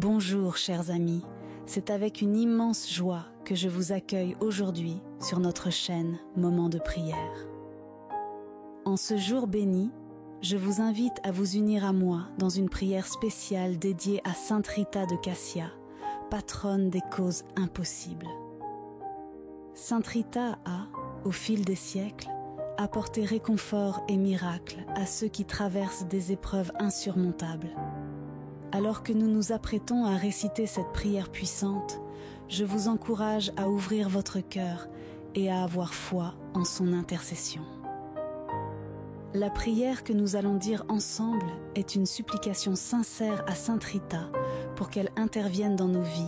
Bonjour chers amis, c'est avec une immense joie que je vous accueille aujourd'hui sur notre chaîne Moment de prière. En ce jour béni, je vous invite à vous unir à moi dans une prière spéciale dédiée à Sainte Rita de Cassia, patronne des causes impossibles. Sainte Rita a, au fil des siècles, apporté réconfort et miracle à ceux qui traversent des épreuves insurmontables. Alors que nous nous apprêtons à réciter cette prière puissante, je vous encourage à ouvrir votre cœur et à avoir foi en son intercession. La prière que nous allons dire ensemble est une supplication sincère à Sainte Rita pour qu'elle intervienne dans nos vies,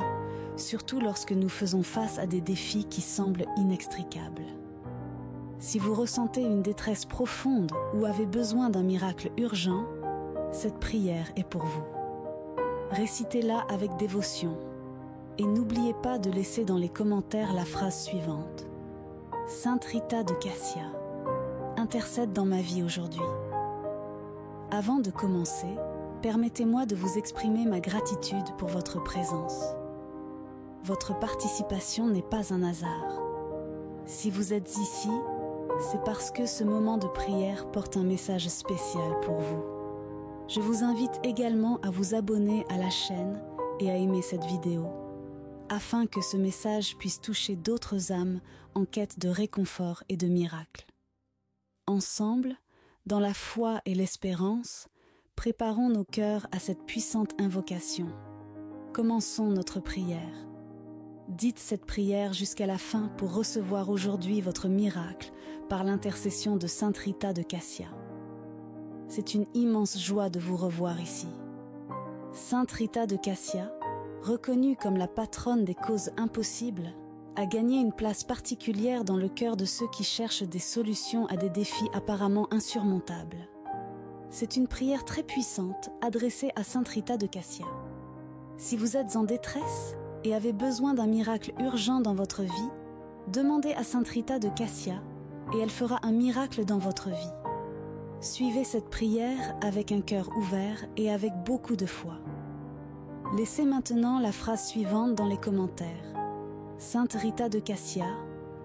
surtout lorsque nous faisons face à des défis qui semblent inextricables. Si vous ressentez une détresse profonde ou avez besoin d'un miracle urgent, cette prière est pour vous. Récitez-la avec dévotion et n'oubliez pas de laisser dans les commentaires la phrase suivante. Sainte Rita de Cassia, intercède dans ma vie aujourd'hui. Avant de commencer, permettez-moi de vous exprimer ma gratitude pour votre présence. Votre participation n'est pas un hasard. Si vous êtes ici, c'est parce que ce moment de prière porte un message spécial pour vous. Je vous invite également à vous abonner à la chaîne et à aimer cette vidéo, afin que ce message puisse toucher d'autres âmes en quête de réconfort et de miracles. Ensemble, dans la foi et l'espérance, préparons nos cœurs à cette puissante invocation. Commençons notre prière. Dites cette prière jusqu'à la fin pour recevoir aujourd'hui votre miracle par l'intercession de Sainte Rita de Cassia. C'est une immense joie de vous revoir ici. Sainte Rita de Cassia, reconnue comme la patronne des causes impossibles, a gagné une place particulière dans le cœur de ceux qui cherchent des solutions à des défis apparemment insurmontables. C'est une prière très puissante adressée à Sainte Rita de Cassia. Si vous êtes en détresse et avez besoin d'un miracle urgent dans votre vie, demandez à Sainte Rita de Cassia et elle fera un miracle dans votre vie. Suivez cette prière avec un cœur ouvert et avec beaucoup de foi. Laissez maintenant la phrase suivante dans les commentaires. Sainte Rita de Cassia,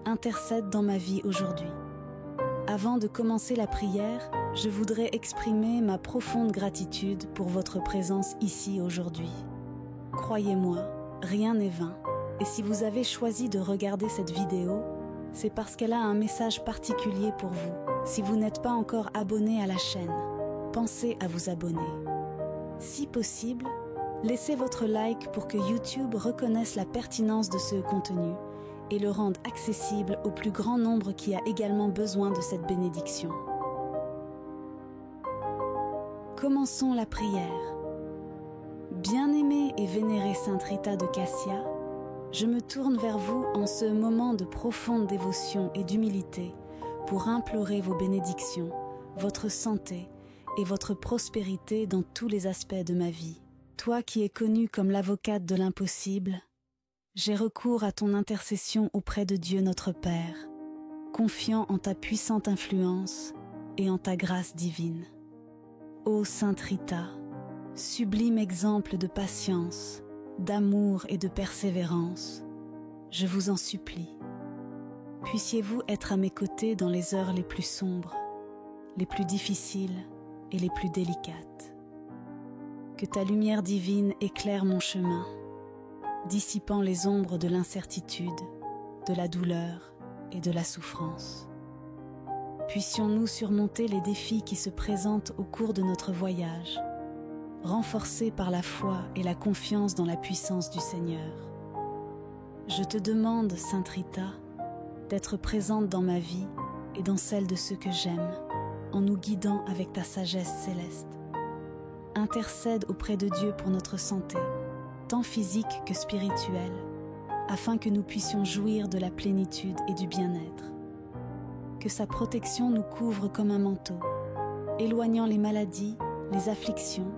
intercède dans ma vie aujourd'hui. Avant de commencer la prière, je voudrais exprimer ma profonde gratitude pour votre présence ici aujourd'hui. Croyez-moi, rien n'est vain, et si vous avez choisi de regarder cette vidéo, c'est parce qu'elle a un message particulier pour vous. Si vous n'êtes pas encore abonné à la chaîne, pensez à vous abonner. Si possible, laissez votre like pour que YouTube reconnaisse la pertinence de ce contenu et le rende accessible au plus grand nombre qui a également besoin de cette bénédiction. Commençons la prière. Bien-aimée et vénérée Sainte Rita de Cassia, je me tourne vers vous en ce moment de profonde dévotion et d'humilité pour implorer vos bénédictions, votre santé et votre prospérité dans tous les aspects de ma vie. Toi qui es connue comme l'avocate de l'impossible, j'ai recours à ton intercession auprès de Dieu notre Père, confiant en ta puissante influence et en ta grâce divine. Ô Sainte Rita, sublime exemple de patience, d'amour et de persévérance, je vous en supplie. Puissiez-vous être à mes côtés dans les heures les plus sombres, les plus difficiles et les plus délicates. Que ta lumière divine éclaire mon chemin, dissipant les ombres de l'incertitude, de la douleur et de la souffrance. Puissions-nous surmonter les défis qui se présentent au cours de notre voyage, renforcés par la foi et la confiance dans la puissance du Seigneur. Je te demande, Sainte Rita, d'être présente dans ma vie et dans celle de ceux que j'aime, en nous guidant avec ta sagesse céleste. Intercède auprès de Dieu pour notre santé, tant physique que spirituelle, afin que nous puissions jouir de la plénitude et du bien-être. Que sa protection nous couvre comme un manteau, éloignant les maladies, les afflictions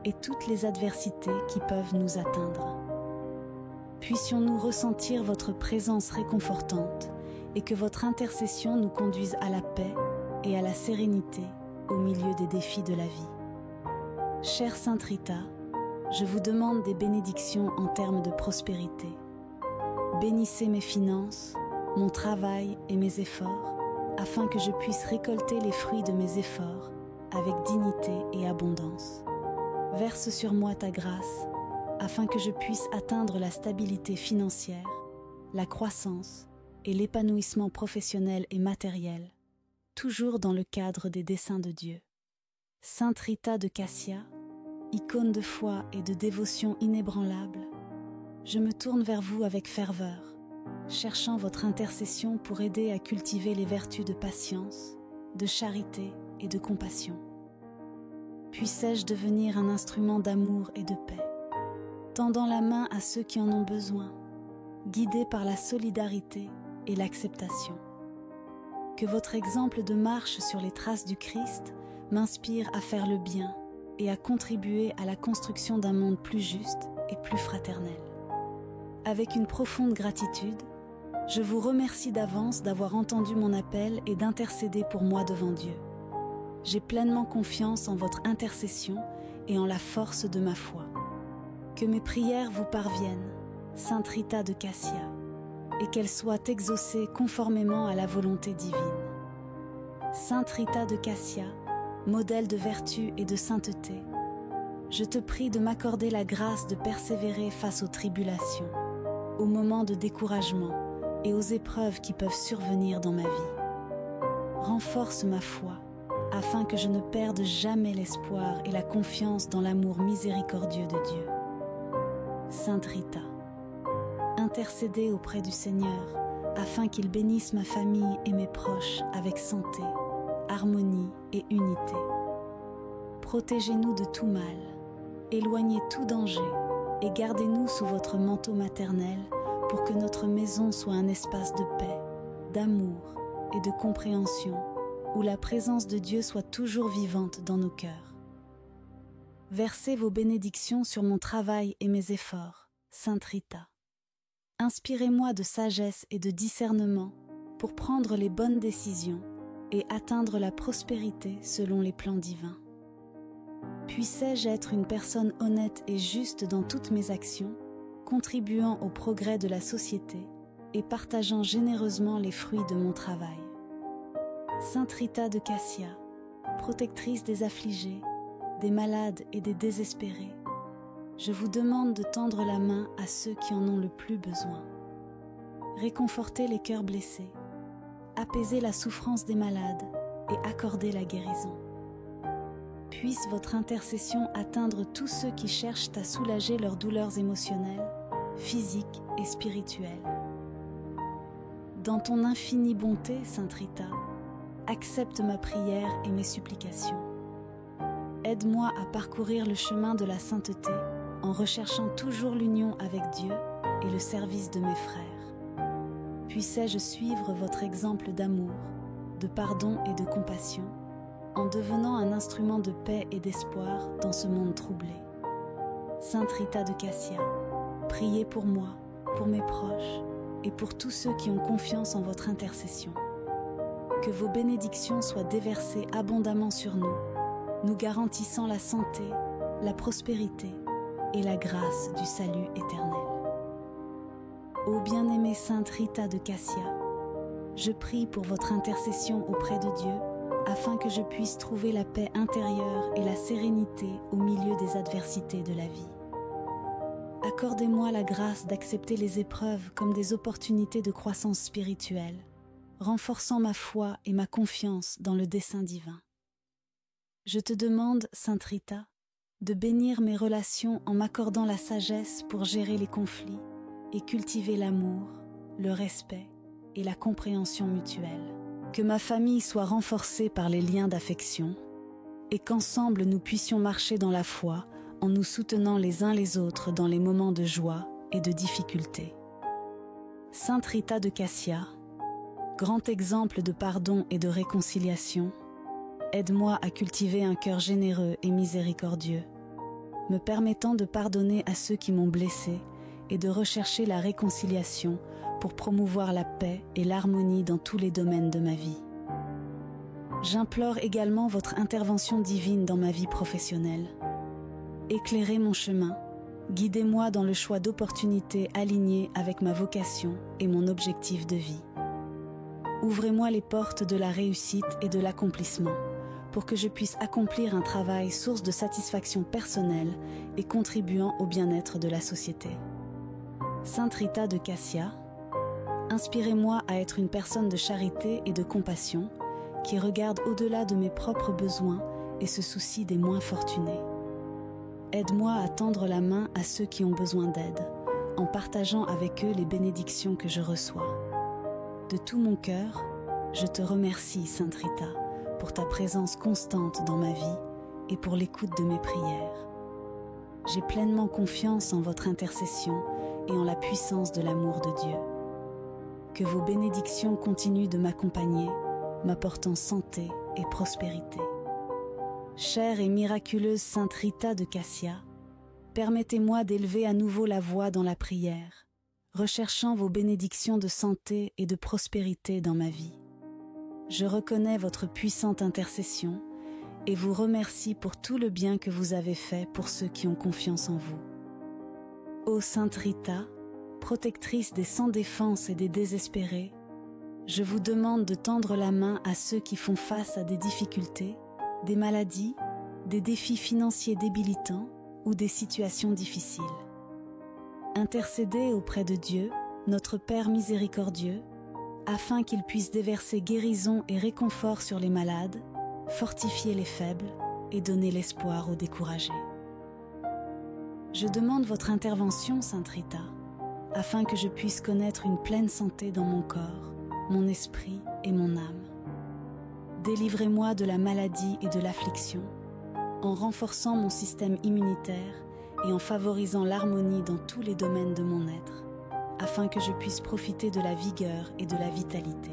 et toutes les adversités qui peuvent nous atteindre. Puissions-nous ressentir votre présence réconfortante et que votre intercession nous conduise à la paix et à la sérénité au milieu des défis de la vie. Chère Sainte Rita, je vous demande des bénédictions en termes de prospérité. Bénissez mes finances, mon travail et mes efforts, afin que je puisse récolter les fruits de mes efforts avec dignité et abondance. Verse sur moi ta grâce, afin que je puisse atteindre la stabilité financière, la croissance et l'épanouissement professionnel et matériel, toujours dans le cadre des desseins de Dieu. Sainte Rita de Cassia, icône de foi et de dévotion inébranlable, je me tourne vers vous avec ferveur, cherchant votre intercession pour aider à cultiver les vertus de patience, de charité et de compassion. Puissais-je devenir un instrument d'amour et de paix, tendant la main à ceux qui en ont besoin, guidé par la solidarité et l'acceptation. Que votre exemple de marche sur les traces du Christ m'inspire à faire le bien et à contribuer à la construction d'un monde plus juste et plus fraternel. Avec une profonde gratitude, je vous remercie d'avance d'avoir entendu mon appel et d'intercéder pour moi devant Dieu. J'ai pleinement confiance en votre intercession et en la force de ma foi. Que mes prières vous parviennent, Sainte Rita de Cassia, et qu'elles soient exaucées conformément à la volonté divine. Sainte Rita de Cassia, modèle de vertu et de sainteté, je te prie de m'accorder la grâce de persévérer face aux tribulations, aux moments de découragement et aux épreuves qui peuvent survenir dans ma vie. Renforce ma foi, afin que je ne perde jamais l'espoir et la confiance dans l'amour miséricordieux de Dieu. Sainte Rita, intercédez auprès du Seigneur, afin qu'il bénisse ma famille et mes proches avec santé, harmonie et unité. Protégez-nous de tout mal, éloignez tout danger et gardez-nous sous votre manteau maternel pour que notre maison soit un espace de paix, d'amour et de compréhension, où la présence de Dieu soit toujours vivante dans nos cœurs. Versez vos bénédictions sur mon travail et mes efforts, Sainte Rita. Inspirez-moi de sagesse et de discernement pour prendre les bonnes décisions et atteindre la prospérité selon les plans divins. Puissais-je être une personne honnête et juste dans toutes mes actions, contribuant au progrès de la société et partageant généreusement les fruits de mon travail. Sainte Rita de Cassia, protectrice des affligés, des malades et des désespérés, je vous demande de tendre la main à ceux qui en ont le plus besoin. Réconfortez les cœurs blessés, apaisez la souffrance des malades et accordez la guérison. Puisse votre intercession atteindre tous ceux qui cherchent à soulager leurs douleurs émotionnelles, physiques et spirituelles. Dans ton infinie bonté, Sainte Rita, accepte ma prière et mes supplications. Aide-moi à parcourir le chemin de la sainteté en recherchant toujours l'union avec Dieu et le service de mes frères. Puissais-je suivre votre exemple d'amour, de pardon et de compassion, en devenant un instrument de paix et d'espoir dans ce monde troublé. Sainte Rita de Cassia, priez pour moi, pour mes proches et pour tous ceux qui ont confiance en votre intercession. Que vos bénédictions soient déversées abondamment sur nous, nous garantissant la santé, la prospérité et la grâce du salut éternel. Ô bien-aimée Sainte Rita de Cassia, je prie pour votre intercession auprès de Dieu, afin que je puisse trouver la paix intérieure et la sérénité au milieu des adversités de la vie. Accordez-moi la grâce d'accepter les épreuves comme des opportunités de croissance spirituelle, renforçant ma foi et ma confiance dans le dessein divin. Je te demande, Sainte Rita, de bénir mes relations en m'accordant la sagesse pour gérer les conflits et cultiver l'amour, le respect et la compréhension mutuelle. Que ma famille soit renforcée par les liens d'affection et qu'ensemble nous puissions marcher dans la foi en nous soutenant les uns les autres dans les moments de joie et de difficulté. Sainte Rita de Cassia, grand exemple de pardon et de réconciliation, aide-moi à cultiver un cœur généreux et miséricordieux, me permettant de pardonner à ceux qui m'ont blessé et de rechercher la réconciliation pour promouvoir la paix et l'harmonie dans tous les domaines de ma vie. J'implore également votre intervention divine dans ma vie professionnelle. Éclairez mon chemin Guidez-moi dans le choix d'opportunités alignées avec ma vocation et mon objectif de vie. Ouvrez-moi les portes de la réussite et de l'accomplissement pour que je puisse accomplir un travail source de satisfaction personnelle et contribuant au bien-être de la société. Sainte Rita de Cassia, inspirez-moi à être une personne de charité et de compassion qui regarde au-delà de mes propres besoins et se soucie des moins fortunés. Aide-moi à tendre la main à ceux qui ont besoin d'aide, en partageant avec eux les bénédictions que je reçois. De tout mon cœur, je te remercie, Sainte Rita, pour ta présence constante dans ma vie et pour l'écoute de mes prières. J'ai pleinement confiance en votre intercession et en la puissance de l'amour de Dieu. Que vos bénédictions continuent de m'accompagner, m'apportant santé et prospérité. Chère et miraculeuse Sainte Rita de Cassia, permettez-moi d'élever à nouveau la voix dans la prière, recherchant vos bénédictions de santé et de prospérité dans ma vie. Je reconnais votre puissante intercession et vous remercie pour tout le bien que vous avez fait pour ceux qui ont confiance en vous. Ô Sainte Rita, protectrice des sans défense et des désespérés, je vous demande de tendre la main à ceux qui font face à des difficultés, des maladies, des défis financiers débilitants ou des situations difficiles. Intercédez auprès de Dieu, notre Père miséricordieux, afin qu'il puisse déverser guérison et réconfort sur les malades, fortifier les faibles et donner l'espoir aux découragés. Je demande votre intervention, Sainte Rita, afin que je puisse connaître une pleine santé dans mon corps, mon esprit et mon âme. Délivrez-moi de la maladie et de l'affliction, en renforçant mon système immunitaire et en favorisant l'harmonie dans tous les domaines de mon être, afin que je puisse profiter de la vigueur et de la vitalité.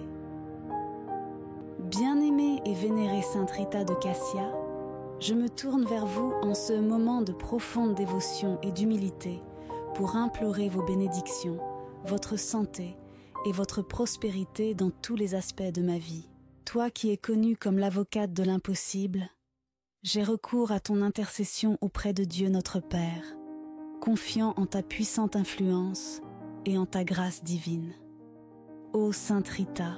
Bien-aimée et vénérée Sainte Rita de Cassia, je me tourne vers vous en ce moment de profonde dévotion et d'humilité pour implorer vos bénédictions, votre santé et votre prospérité dans tous les aspects de ma vie. Toi qui es connue comme l'avocate de l'impossible, j'ai recours à ton intercession auprès de Dieu notre Père, confiant en ta puissante influence et en ta grâce divine. Ô Sainte Rita,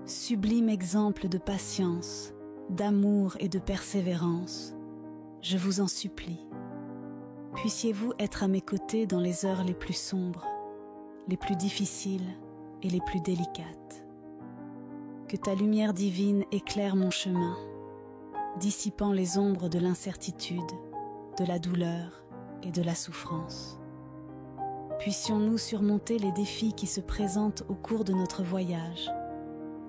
sublime exemple de patience, d'amour et de persévérance, je vous en supplie. Puissiez-vous être à mes côtés dans les heures les plus sombres, les plus difficiles et les plus délicates. Que ta lumière divine éclaire mon chemin, dissipant les ombres de l'incertitude, de la douleur et de la souffrance. Puissions-nous surmonter les défis qui se présentent au cours de notre voyage,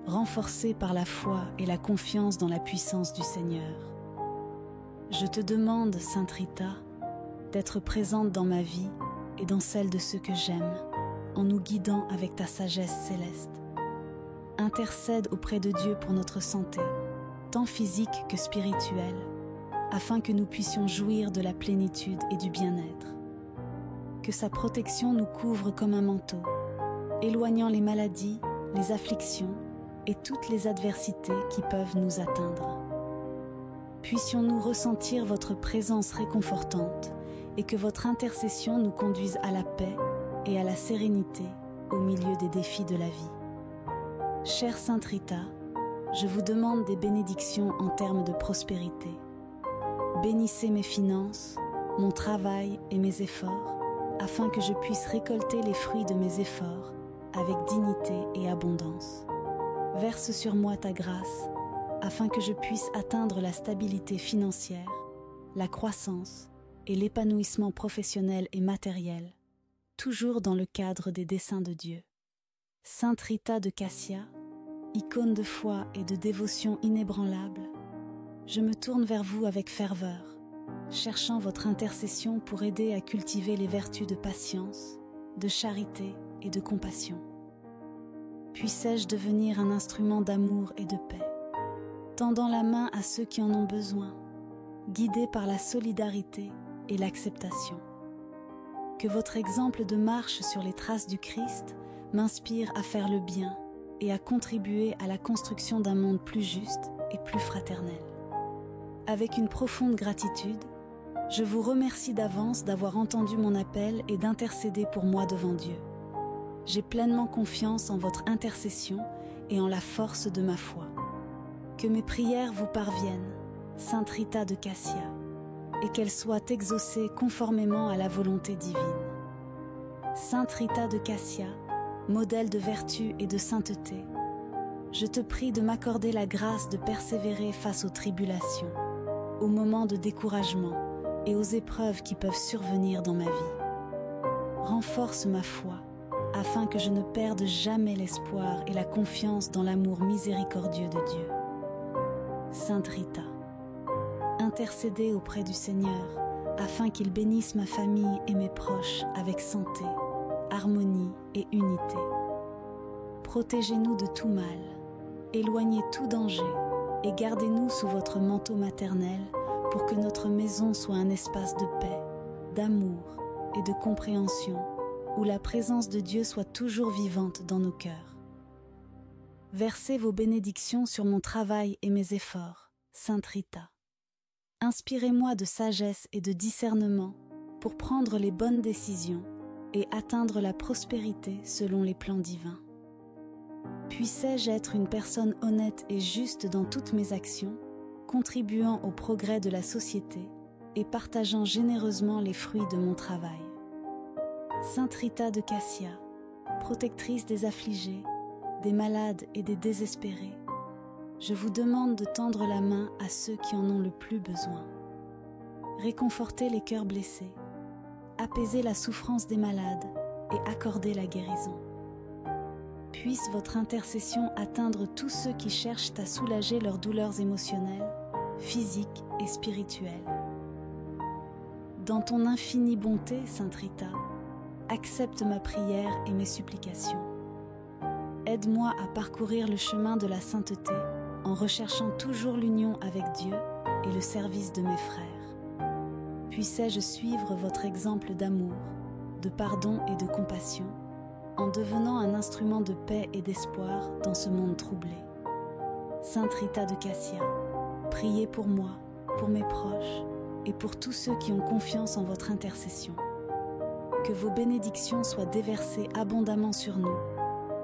renforcés par la foi et la confiance dans la puissance du Seigneur. Je te demande, Sainte Rita, d'être présente dans ma vie et dans celle de ceux que j'aime, en nous guidant avec ta sagesse céleste. Intercède auprès de Dieu pour notre santé, tant physique que spirituelle, afin que nous puissions jouir de la plénitude et du bien-être. Que sa protection nous couvre comme un manteau, éloignant les maladies, les afflictions et toutes les adversités qui peuvent nous atteindre. Puissions-nous ressentir votre présence réconfortante et que votre intercession nous conduise à la paix et à la sérénité au milieu des défis de la vie. Chère Sainte Rita, je vous demande des bénédictions en termes de prospérité. Bénissez mes finances, mon travail et mes efforts, afin que je puisse récolter les fruits de mes efforts avec dignité et abondance. Verse sur moi ta grâce, afin que je puisse atteindre la stabilité financière, la croissance et l'épanouissement professionnel et matériel, toujours dans le cadre des desseins de Dieu. Sainte Rita de Cassia, icône de foi et de dévotion inébranlable, je me tourne vers vous avec ferveur, cherchant votre intercession pour aider à cultiver les vertus de patience, de charité et de compassion. Puissais-je devenir un instrument d'amour et de paix, tendant la main à ceux qui en ont besoin, guidé par la solidarité et l'acceptation. Que votre exemple de marche sur les traces du Christ m'inspire à faire le bien et à contribuer à la construction d'un monde plus juste et plus fraternel. Avec une profonde gratitude, Je vous remercie d'avance d'avoir entendu mon appel et d'intercéder pour moi devant Dieu. J'ai pleinement confiance en votre intercession et en la force de ma foi. Que mes prières vous parviennent, Sainte Rita de Cassia, et qu'elles soient exaucées conformément à la volonté divine. Sainte Rita de Cassia, modèle de vertu et de sainteté, je te prie de m'accorder la grâce de persévérer face aux tribulations, aux moments de découragement et aux épreuves qui peuvent survenir dans ma vie. Renforce ma foi, afin que je ne perde jamais l'espoir et la confiance dans l'amour miséricordieux de Dieu. Sainte Rita, intercédez auprès du Seigneur, afin qu'il bénisse ma famille et mes proches avec santé, harmonie et unité. Protégez-nous de tout mal, éloignez tout danger et gardez-nous sous votre manteau maternel pour que notre maison soit un espace de paix, d'amour et de compréhension où la présence de Dieu soit toujours vivante dans nos cœurs. Versez vos bénédictions sur mon travail et mes efforts, Sainte Rita. Inspirez-moi de sagesse et de discernement pour prendre les bonnes décisions et atteindre la prospérité selon les plans divins. Puissais-je être une personne honnête et juste dans toutes mes actions, contribuant au progrès de la société et partageant généreusement les fruits de mon travail. Sainte Rita de Cassia, protectrice des affligés, des malades et des désespérés, je vous demande de tendre la main à ceux qui en ont le plus besoin. Réconfortez les cœurs blessés, apaisez la souffrance des malades et accordez la guérison. Puisse votre intercession atteindre tous ceux qui cherchent à soulager leurs douleurs émotionnelles, physiques et spirituelles. Dans ton infinie bonté, Sainte Rita, accepte ma prière et mes supplications. Aide-moi à parcourir le chemin de la sainteté en recherchant toujours l'union avec Dieu et le service de mes frères. Puissais-je suivre votre exemple d'amour, de pardon et de compassion, en devenant un instrument de paix et d'espoir dans ce monde troublé. Sainte Rita de Cassia, priez pour moi, pour mes proches et pour tous ceux qui ont confiance en votre intercession. Que vos bénédictions soient déversées abondamment sur nous,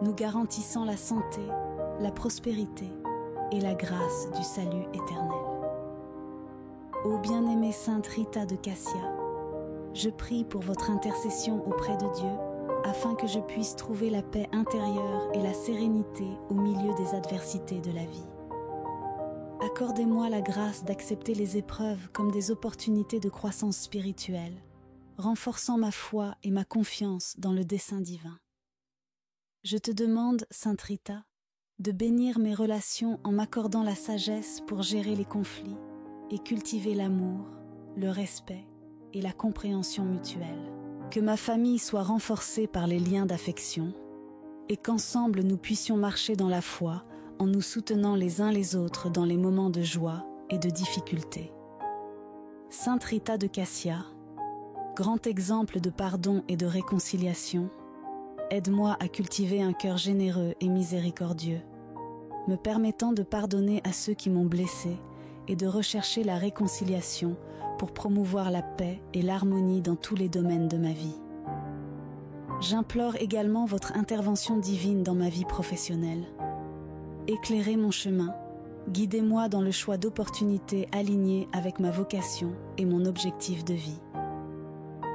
nous garantissant la santé, la prospérité et la grâce du salut éternel. Ô bien-aimée Sainte Rita de Cassia, je prie pour votre intercession auprès de Dieu afin que je puisse trouver la paix intérieure et la sérénité au milieu des adversités de la vie. Accordez-moi la grâce d'accepter les épreuves comme des opportunités de croissance spirituelle, renforçant ma foi et ma confiance dans le dessein divin. Je te demande, Sainte Rita, de bénir mes relations en m'accordant la sagesse pour gérer les conflits et cultiver l'amour, le respect et la compréhension mutuelle. Que ma famille soit renforcée par les liens d'affection et qu'ensemble nous puissions marcher dans la foi en nous soutenant les uns les autres dans les moments de joie et de difficulté. Sainte Rita de Cassia, grand exemple de pardon et de réconciliation, aide-moi à cultiver un cœur généreux et miséricordieux, me permettant de pardonner à ceux qui m'ont blessé et de rechercher la réconciliation pour promouvoir la paix et l'harmonie dans tous les domaines de ma vie. J'implore également votre intervention divine dans ma vie professionnelle. Éclairez mon chemin, guidez-moi dans le choix d'opportunités alignées avec ma vocation et mon objectif de vie.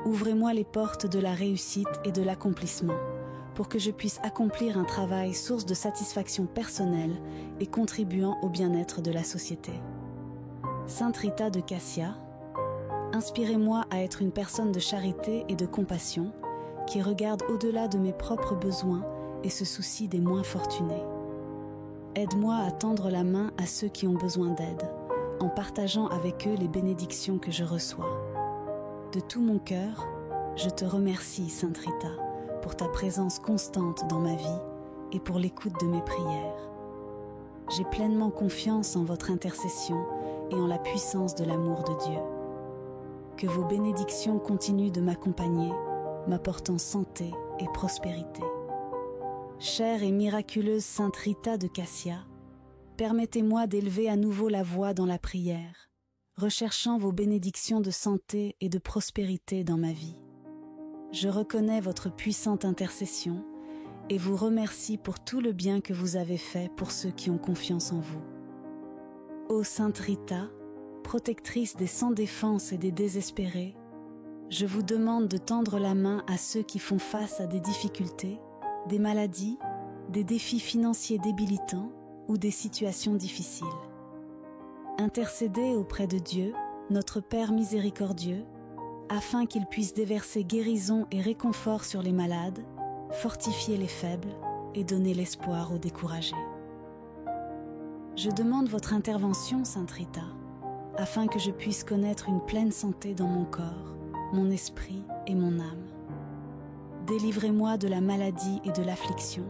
Ouvrez-moi les portes de la réussite et de l'accomplissement pour que je puisse accomplir un travail source de satisfaction personnelle et contribuant au bien-être de la société. Sainte Rita de Cassia, inspirez-moi à être une personne de charité et de compassion qui regarde au-delà de mes propres besoins et se soucie des moins fortunés. Aide-moi à tendre la main à ceux qui ont besoin d'aide, en partageant avec eux les bénédictions que je reçois. De tout mon cœur, je te remercie, Sainte Rita, pour ta présence constante dans ma vie et pour l'écoute de mes prières. J'ai pleinement confiance en votre intercession et en la puissance de l'amour de Dieu. Que vos bénédictions continuent de m'accompagner, m'apportant santé et prospérité. Chère et miraculeuse Sainte Rita de Cassia, permettez-moi d'élever à nouveau la voix dans la prière, recherchant vos bénédictions de santé et de prospérité dans ma vie. Je reconnais votre puissante intercession et vous remercie pour tout le bien que vous avez fait pour ceux qui ont confiance en vous. Ô Sainte Rita, protectrice des sans défense et des désespérés, je vous demande de tendre la main à ceux qui font face à des difficultés, des maladies, des défis financiers débilitants ou des situations difficiles. Intercédez auprès de Dieu, notre Père miséricordieux, afin qu'il puisse déverser guérison et réconfort sur les malades, fortifier les faibles et donner l'espoir aux découragés. Je demande votre intervention, Sainte Rita, afin que je puisse connaître une pleine santé dans mon corps, mon esprit et mon âme. Délivrez-moi de la maladie et de l'affliction,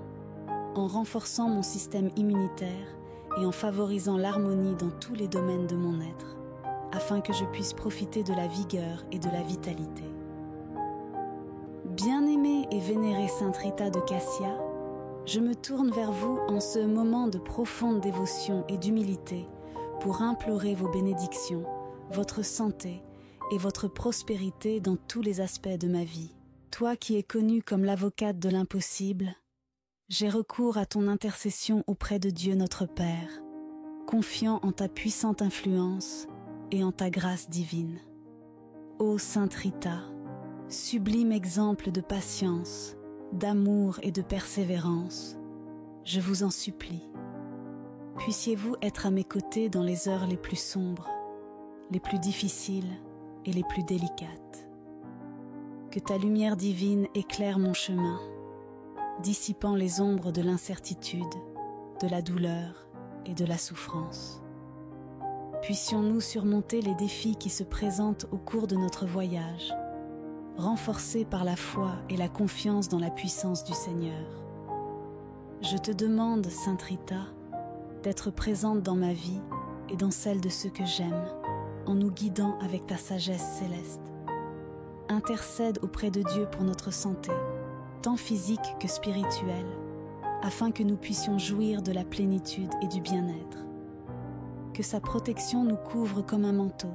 en renforçant mon système immunitaire et en favorisant l'harmonie dans tous les domaines de mon être, afin que je puisse profiter de la vigueur et de la vitalité. Bien-aimée et vénérée Sainte Rita de Cassia, je me tourne vers vous en ce moment de profonde dévotion et d'humilité pour implorer vos bénédictions, votre santé et votre prospérité dans tous les aspects de ma vie. Toi qui es connue comme l'avocate de l'impossible, j'ai recours à ton intercession auprès de Dieu notre Père, confiant en ta puissante influence et en ta grâce divine. Ô Sainte Rita, sublime exemple de patience, d'amour et de persévérance, je vous en supplie. Puissiez-vous être à mes côtés dans les heures les plus sombres, les plus difficiles et les plus délicates. Que ta lumière divine éclaire mon chemin, dissipant les ombres de l'incertitude, de la douleur et de la souffrance. Puissions-nous surmonter les défis qui se présentent au cours de notre voyage, renforcés par la foi et la confiance dans la puissance du Seigneur. Je te demande, Sainte Rita, d'être présente dans ma vie et dans celle de ceux que j'aime, en nous guidant avec ta sagesse céleste. Intercède auprès de Dieu pour notre santé, tant physique que spirituelle, afin que nous puissions jouir de la plénitude et du bien-être. Que sa protection nous couvre comme un manteau,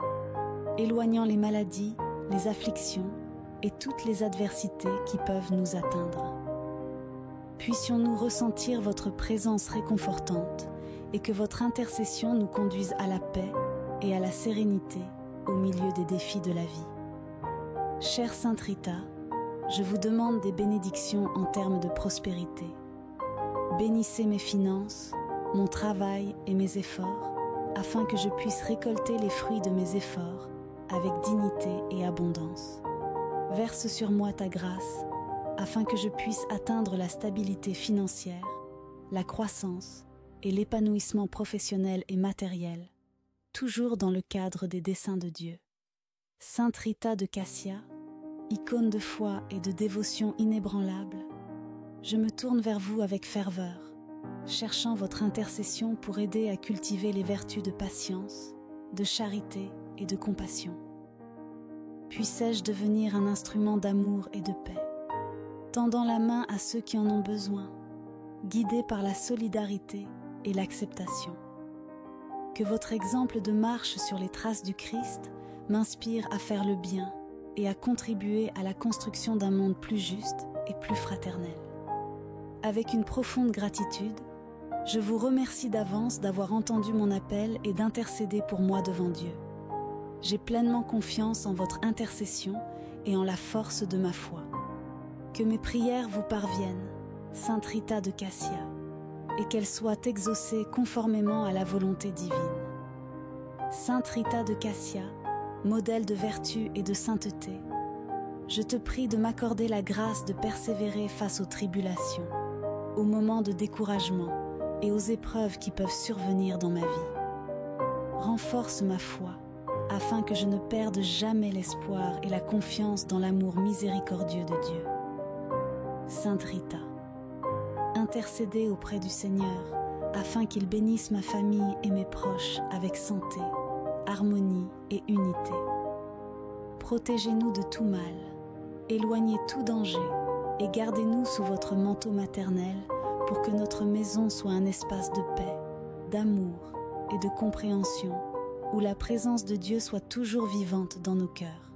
éloignant les maladies, les afflictions et toutes les adversités qui peuvent nous atteindre. Puissions-nous ressentir votre présence réconfortante et que votre intercession nous conduise à la paix et à la sérénité au milieu des défis de la vie. Chère Sainte Rita, je vous demande des bénédictions en termes de prospérité. Bénissez mes finances, mon travail et mes efforts, afin que je puisse récolter les fruits de mes efforts avec dignité et abondance. Verse sur moi ta grâce, afin que je puisse atteindre la stabilité financière, la croissance et l'épanouissement professionnel et matériel, toujours dans le cadre des desseins de Dieu. Sainte Rita de Cassia, icône de foi et de dévotion inébranlable, je me tourne vers vous avec ferveur, cherchant votre intercession pour aider à cultiver les vertus de patience, de charité et de compassion. Puissais-je devenir un instrument d'amour et de paix, tendant la main à ceux qui en ont besoin, guidé par la solidarité et l'acceptation. Que votre exemple de marche sur les traces du Christ m'inspire à faire le bien et à contribuer à la construction d'un monde plus juste et plus fraternel. Avec une profonde gratitude, je vous remercie d'avance d'avoir entendu mon appel et d'intercéder pour moi devant Dieu. J'ai pleinement confiance en votre intercession et en la force de ma foi. Que mes prières vous parviennent, Sainte Rita de Cassia, et qu'elles soient exaucées conformément à la volonté divine. Sainte Rita de Cassia, modèle de vertu et de sainteté, je te prie de m'accorder la grâce de persévérer face aux tribulations, aux moments de découragement et aux épreuves qui peuvent survenir dans ma vie. Renforce ma foi, afin que je ne perde jamais l'espoir et la confiance dans l'amour miséricordieux de Dieu. Sainte Rita, intercédez auprès du Seigneur, afin qu'il bénisse ma famille et mes proches avec santé, harmonie et unité. Protégez-nous de tout mal, éloignez tout danger et gardez-nous sous votre manteau maternel pour que notre maison soit un espace de paix, d'amour et de compréhension où la présence de Dieu soit toujours vivante dans nos cœurs.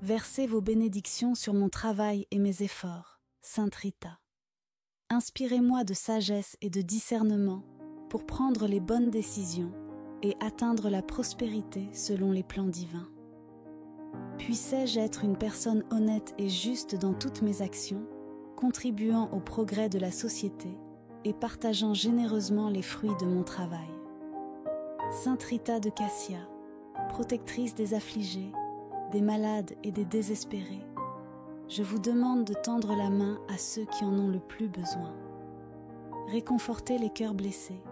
Versez vos bénédictions sur mon travail et mes efforts, Sainte Rita. Inspirez-moi de sagesse et de discernement pour prendre les bonnes décisions et atteindre la prospérité selon les plans divins. Puissais-je être une personne honnête et juste dans toutes mes actions, contribuant au progrès de la société et partageant généreusement les fruits de mon travail. Sainte Rita de Cassia, protectrice des affligés, des malades et des désespérés, je vous demande de tendre la main à ceux qui en ont le plus besoin. Réconfortez les cœurs blessés,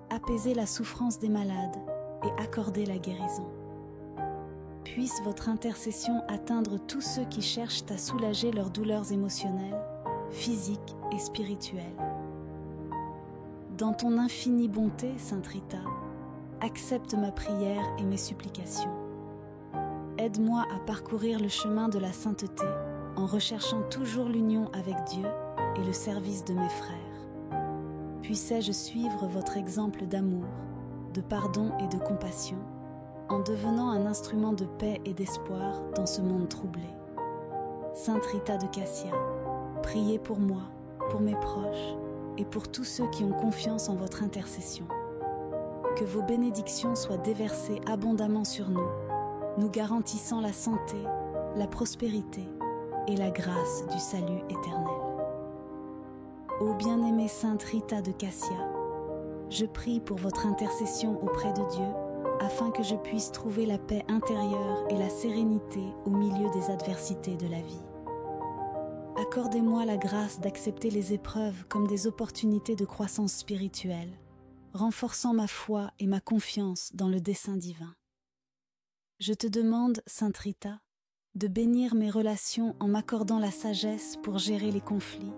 apaisez la souffrance des malades et accordez la guérison. Puisse votre intercession atteindre tous ceux qui cherchent à soulager leurs douleurs émotionnelles, physiques et spirituelles. Dans ton infinie bonté, Sainte Rita, accepte ma prière et mes supplications. Aide-moi à parcourir le chemin de la sainteté en recherchant toujours l'union avec Dieu et le service de mes frères. Puissais-je suivre votre exemple d'amour, de pardon et de compassion, en devenant un instrument de paix et d'espoir dans ce monde troublé. Sainte Rita de Cassia, priez pour moi, pour mes proches et pour tous ceux qui ont confiance en votre intercession. Que vos bénédictions soient déversées abondamment sur nous, nous garantissant la santé, la prospérité et la grâce du salut éternel. Ô bien-aimée Sainte Rita de Cassia, je prie pour votre intercession auprès de Dieu afin que je puisse trouver la paix intérieure et la sérénité au milieu des adversités de la vie. Accordez-moi la grâce d'accepter les épreuves comme des opportunités de croissance spirituelle, renforçant ma foi et ma confiance dans le dessein divin. Je te demande, Sainte Rita, de bénir mes relations en m'accordant la sagesse pour gérer les conflits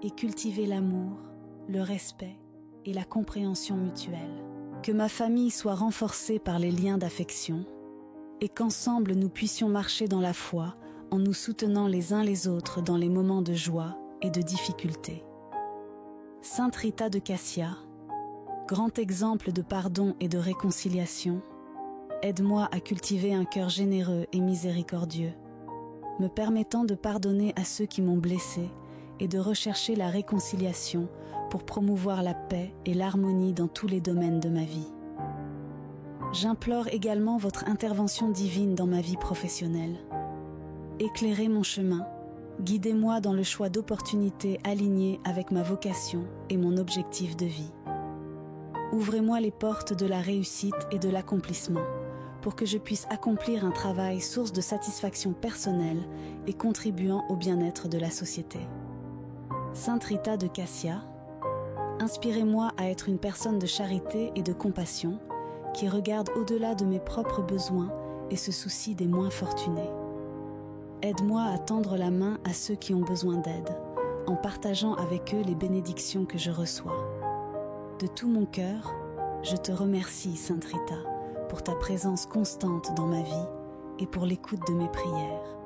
et cultiver l'amour, le respect et la compréhension mutuelle. Que ma famille soit renforcée par les liens d'affection et qu'ensemble nous puissions marcher dans la foi en nous soutenant les uns les autres dans les moments de joie et de difficulté. Sainte Rita de Cassia, grand exemple de pardon et de réconciliation, aide-moi à cultiver un cœur généreux et miséricordieux, me permettant de pardonner à ceux qui m'ont blessé et de rechercher la réconciliation pour promouvoir la paix et l'harmonie dans tous les domaines de ma vie. J'implore également votre intervention divine dans ma vie professionnelle. Éclairez mon chemin, guidez-moi dans le choix d'opportunités alignées avec ma vocation et mon objectif de vie. Ouvrez-moi les portes de la réussite et de l'accomplissement pour que je puisse accomplir un travail source de satisfaction personnelle et contribuant au bien-être de la société. Sainte Rita de Cassia, inspirez-moi à être une personne de charité et de compassion qui regarde au-delà de mes propres besoins et se soucie des moins fortunés. Aide-moi à tendre la main à ceux qui ont besoin d'aide, en partageant avec eux les bénédictions que je reçois. De tout mon cœur, je te remercie, Sainte Rita, pour ta présence constante dans ma vie et pour l'écoute de mes prières.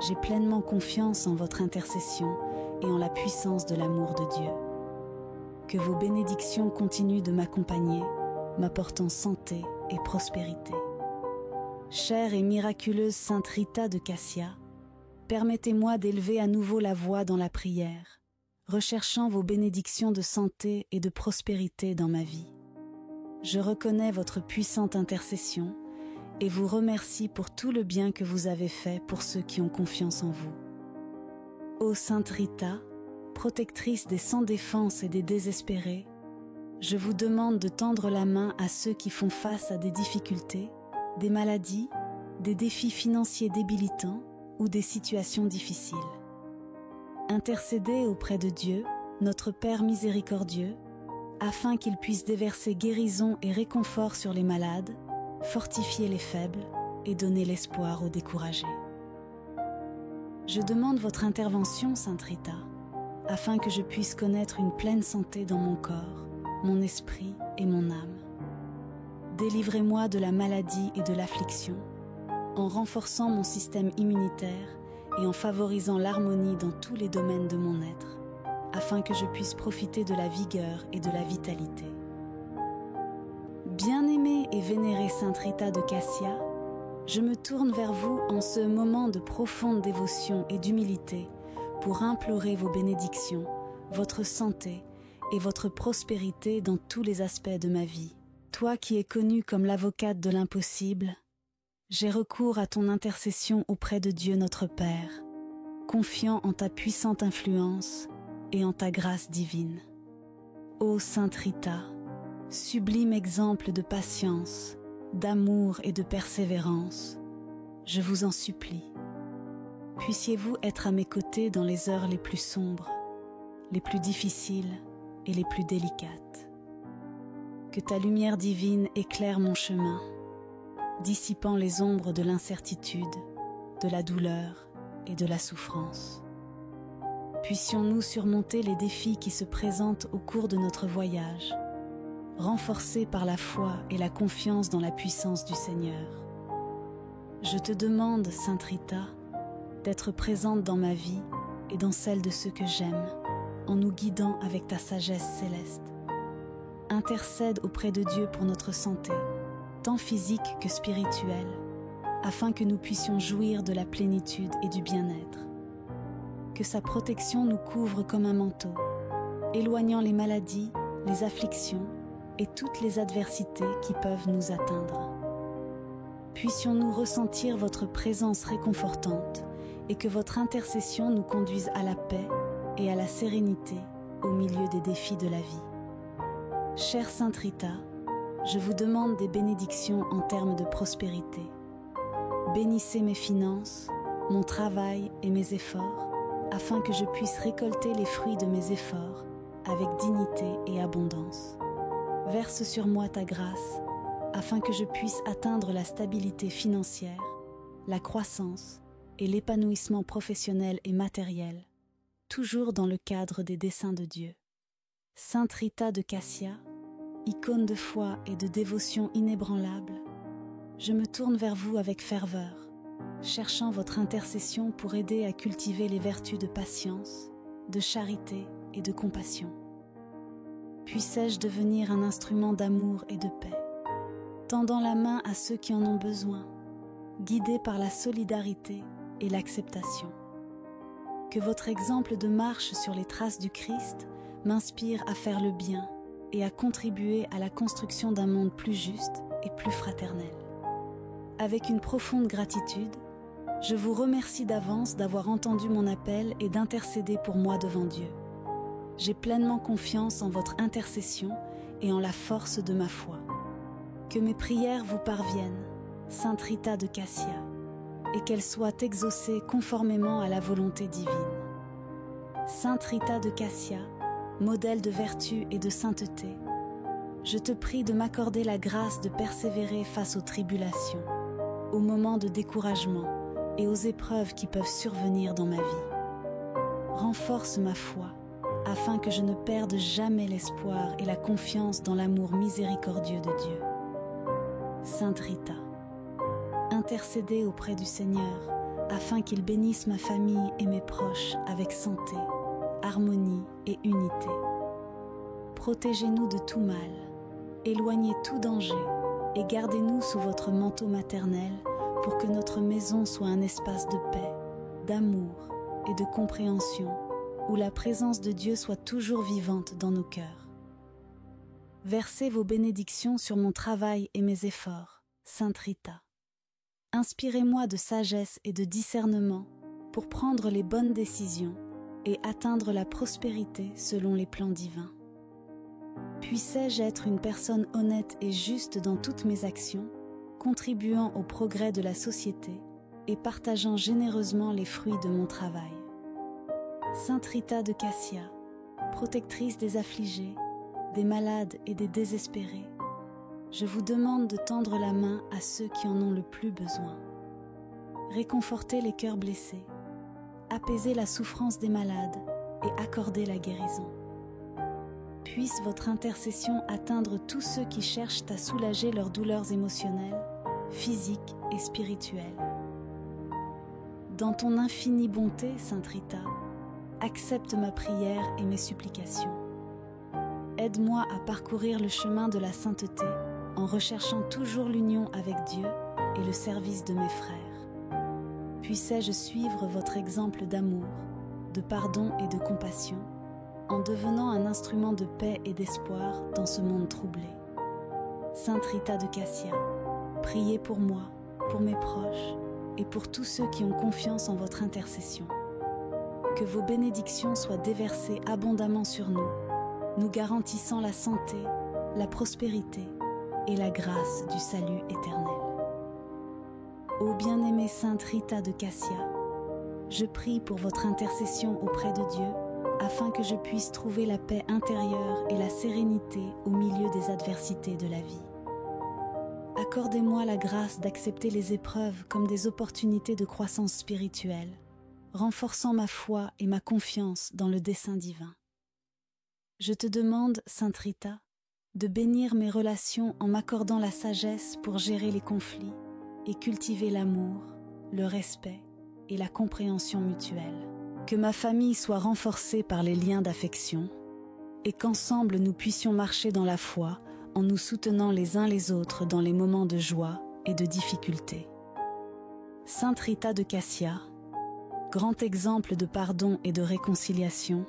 J'ai pleinement confiance en votre intercession et en la puissance de l'amour de Dieu. Que vos bénédictions continuent de m'accompagner, m'apportant santé et prospérité. Chère et miraculeuse Sainte Rita de Cassia, permettez-moi d'élever à nouveau la voix dans la prière, recherchant vos bénédictions de santé et de prospérité dans ma vie. Je reconnais votre puissante intercession et vous remercie pour tout le bien que vous avez fait pour ceux qui ont confiance en vous. Ô Sainte Rita, protectrice des sans défense et des désespérés, je vous demande de tendre la main à ceux qui font face à des difficultés, des maladies, des défis financiers débilitants ou des situations difficiles. Intercédez auprès de Dieu, notre Père miséricordieux, afin qu'il puisse déverser guérison et réconfort sur les malades, fortifier les faibles et donner l'espoir aux découragés. Je demande votre intervention, Sainte Rita, afin que je puisse connaître une pleine santé dans mon corps, mon esprit et mon âme. Délivrez-moi de la maladie et de l'affliction, en renforçant mon système immunitaire et en favorisant l'harmonie dans tous les domaines de mon être, afin que je puisse profiter de la vigueur et de la vitalité. Bien-aimée aimée et vénérée Sainte Rita de Cassia, je me tourne vers vous en ce moment de profonde dévotion et d'humilité pour implorer vos bénédictions, votre santé et votre prospérité dans tous les aspects de ma vie. Toi qui es connue comme l'avocate de l'impossible, j'ai recours à ton intercession auprès de Dieu notre Père, confiant en ta puissante influence et en ta grâce divine. Ô Sainte Rita, sublime exemple de patience, d'amour et de persévérance, je vous en supplie. Puissiez-vous être à mes côtés dans les heures les plus sombres, les plus difficiles et les plus délicates. Que ta lumière divine éclaire mon chemin, dissipant les ombres de l'incertitude, de la douleur et de la souffrance. Puissions-nous surmonter les défis qui se présentent au cours de notre voyage, renforcés par la foi et la confiance dans la puissance du Seigneur. Je te demande, Sainte Rita, d'être présente dans ma vie et dans celle de ceux que j'aime, en nous guidant avec ta sagesse céleste. Intercède auprès de Dieu pour notre santé, tant physique que spirituelle, afin que nous puissions jouir de la plénitude et du bien-être. Que sa protection nous couvre comme un manteau, éloignant les maladies, les afflictions et toutes les adversités qui peuvent nous atteindre. Puissions-nous ressentir votre présence réconfortante et que votre intercession nous conduise à la paix et à la sérénité au milieu des défis de la vie. Chère Sainte Rita, je vous demande des bénédictions en termes de prospérité. Bénissez mes finances, mon travail et mes efforts, afin que je puisse récolter les fruits de mes efforts avec dignité et abondance. Verse sur moi ta grâce, afin que je puisse atteindre la stabilité financière, la croissance et l'épanouissement professionnel et matériel, toujours dans le cadre des desseins de Dieu. Sainte Rita de Cassia, icône de foi et de dévotion inébranlable, je me tourne vers vous avec ferveur, cherchant votre intercession pour aider à cultiver les vertus de patience, de charité et de compassion. Puissais-je devenir un instrument d'amour et de paix, tendant la main à ceux qui en ont besoin, guidé par la solidarité et l'acceptation. Que votre exemple de marche sur les traces du Christ m'inspire à faire le bien et à contribuer à la construction d'un monde plus juste et plus fraternel. Avec une profonde gratitude, je vous remercie d'avance d'avoir entendu mon appel et d'intercéder pour moi devant Dieu. J'ai pleinement confiance en votre intercession et en la force de ma foi. Que mes prières vous parviennent, Sainte Rita de Cassia, et qu'elles soient exaucées conformément à la volonté divine. Sainte Rita de Cassia, modèle de vertu et de sainteté, je te prie de m'accorder la grâce de persévérer face aux tribulations, aux moments de découragement et aux épreuves qui peuvent survenir dans ma vie. Renforce ma foi, afin que je ne perde jamais l'espoir et la confiance dans l'amour miséricordieux de Dieu. Sainte Rita, intercédez auprès du Seigneur, afin qu'il bénisse ma famille et mes proches avec santé, harmonie et unité. Protégez-nous de tout mal, éloignez tout danger et gardez-nous sous votre manteau maternel pour que notre maison soit un espace de paix, d'amour et de compréhension où la présence de Dieu soit toujours vivante dans nos cœurs. Versez vos bénédictions sur mon travail et mes efforts, Sainte Rita. Inspirez-moi de sagesse et de discernement pour prendre les bonnes décisions et atteindre la prospérité selon les plans divins. Puissais-je être une personne honnête et juste dans toutes mes actions, contribuant au progrès de la société et partageant généreusement les fruits de mon travail. Sainte Rita de Cassia, protectrice des affligés, des malades et des désespérés, je vous demande de tendre la main à ceux qui en ont le plus besoin. Réconfortez les cœurs blessés, apaisez la souffrance des malades et accordez la guérison. Puisse votre intercession atteindre tous ceux qui cherchent à soulager leurs douleurs émotionnelles, physiques et spirituelles. Dans ton infinie bonté, Sainte Rita, accepte ma prière et mes supplications. Aide-moi à parcourir le chemin de la sainteté en recherchant toujours l'union avec Dieu et le service de mes frères. Puissais-je suivre votre exemple d'amour, de pardon et de compassion, en devenant un instrument de paix et d'espoir dans ce monde troublé. Sainte Rita de Cassia, priez pour moi, pour mes proches et pour tous ceux qui ont confiance en votre intercession. Que vos bénédictions soient déversées abondamment sur nous, nous garantissant la santé, la prospérité et la grâce du salut éternel. Ô bien-aimée Sainte Rita de Cassia, je prie pour votre intercession auprès de Dieu afin que je puisse trouver la paix intérieure et la sérénité au milieu des adversités de la vie. Accordez-moi la grâce d'accepter les épreuves comme des opportunités de croissance spirituelle, renforçant ma foi et ma confiance dans le dessein divin. Je te demande, Sainte Rita, de bénir mes relations en m'accordant la sagesse pour gérer les conflits et cultiver l'amour, le respect et la compréhension mutuelle. Que ma famille soit renforcée par les liens d'affection et qu'ensemble nous puissions marcher dans la foi en nous soutenant les uns les autres dans les moments de joie et de difficulté. Sainte Rita de Cassia, grand exemple de pardon et de réconciliation,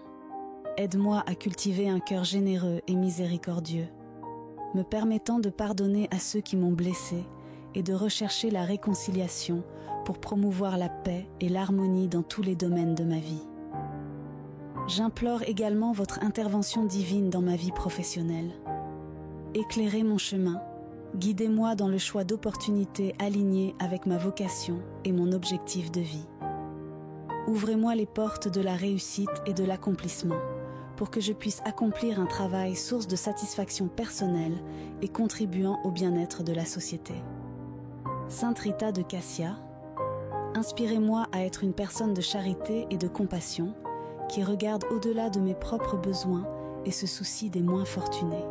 aide-moi à cultiver un cœur généreux et miséricordieux, me permettant de pardonner à ceux qui m'ont blessé et de rechercher la réconciliation pour promouvoir la paix et l'harmonie dans tous les domaines de ma vie. J'implore également votre intervention divine dans ma vie professionnelle. Éclairez mon chemin, guidez-moi dans le choix d'opportunités alignées avec ma vocation et mon objectif de vie. Ouvrez-moi les portes de la réussite et de l'accomplissement pour que je puisse accomplir un travail source de satisfaction personnelle et contribuant au bien-être de la société. Sainte Rita de Cassia, inspirez-moi à être une personne de charité et de compassion qui regarde au-delà de mes propres besoins et se soucie des moins fortunés.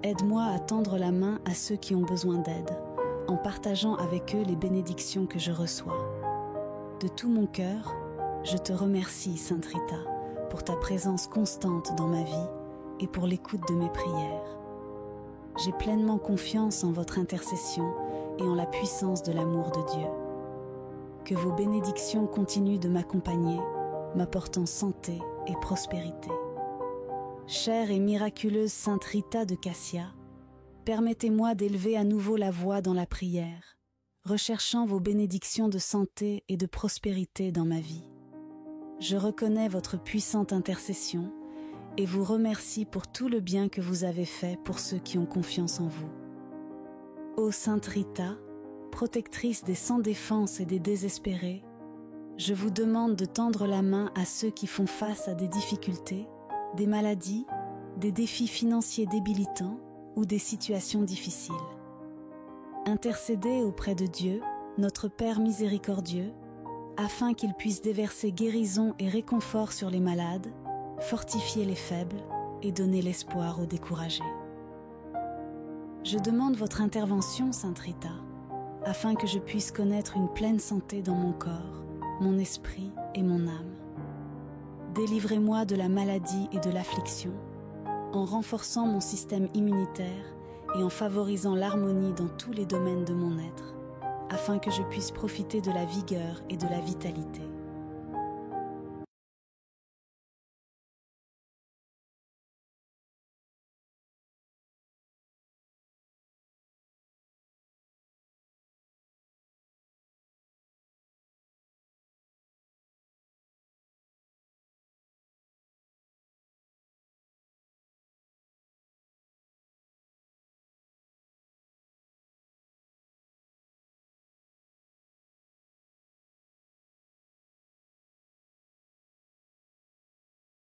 Aide-moi à tendre la main à ceux qui ont besoin d'aide, en partageant avec eux les bénédictions que je reçois. De tout mon cœur, je te remercie, Sainte Rita, pour ta présence constante dans ma vie et pour l'écoute de mes prières. J'ai pleinement confiance en votre intercession et en la puissance de l'amour de Dieu. Que vos bénédictions continuent de m'accompagner, m'apportant santé et prospérité. Chère et miraculeuse Sainte Rita de Cassia, permettez-moi d'élever à nouveau la voix dans la prière, recherchant vos bénédictions de santé et de prospérité dans ma vie. Je reconnais votre puissante intercession et vous remercie pour tout le bien que vous avez fait pour ceux qui ont confiance en vous. Ô Sainte Rita, protectrice des sans défense et des désespérés, je vous demande de tendre la main à ceux qui font face à des difficultés, des maladies, des défis financiers débilitants ou des situations difficiles. Intercédez auprès de Dieu, notre Père miséricordieux, afin qu'il puisse déverser guérison et réconfort sur les malades, fortifier les faibles et donner l'espoir aux découragés. Je demande votre intervention, Sainte Rita, afin que je puisse connaître une pleine santé dans mon corps, mon esprit et mon âme. Délivrez-moi de la maladie et de l'affliction, en renforçant mon système immunitaire et en favorisant l'harmonie dans tous les domaines de mon être, afin que je puisse profiter de la vigueur et de la vitalité.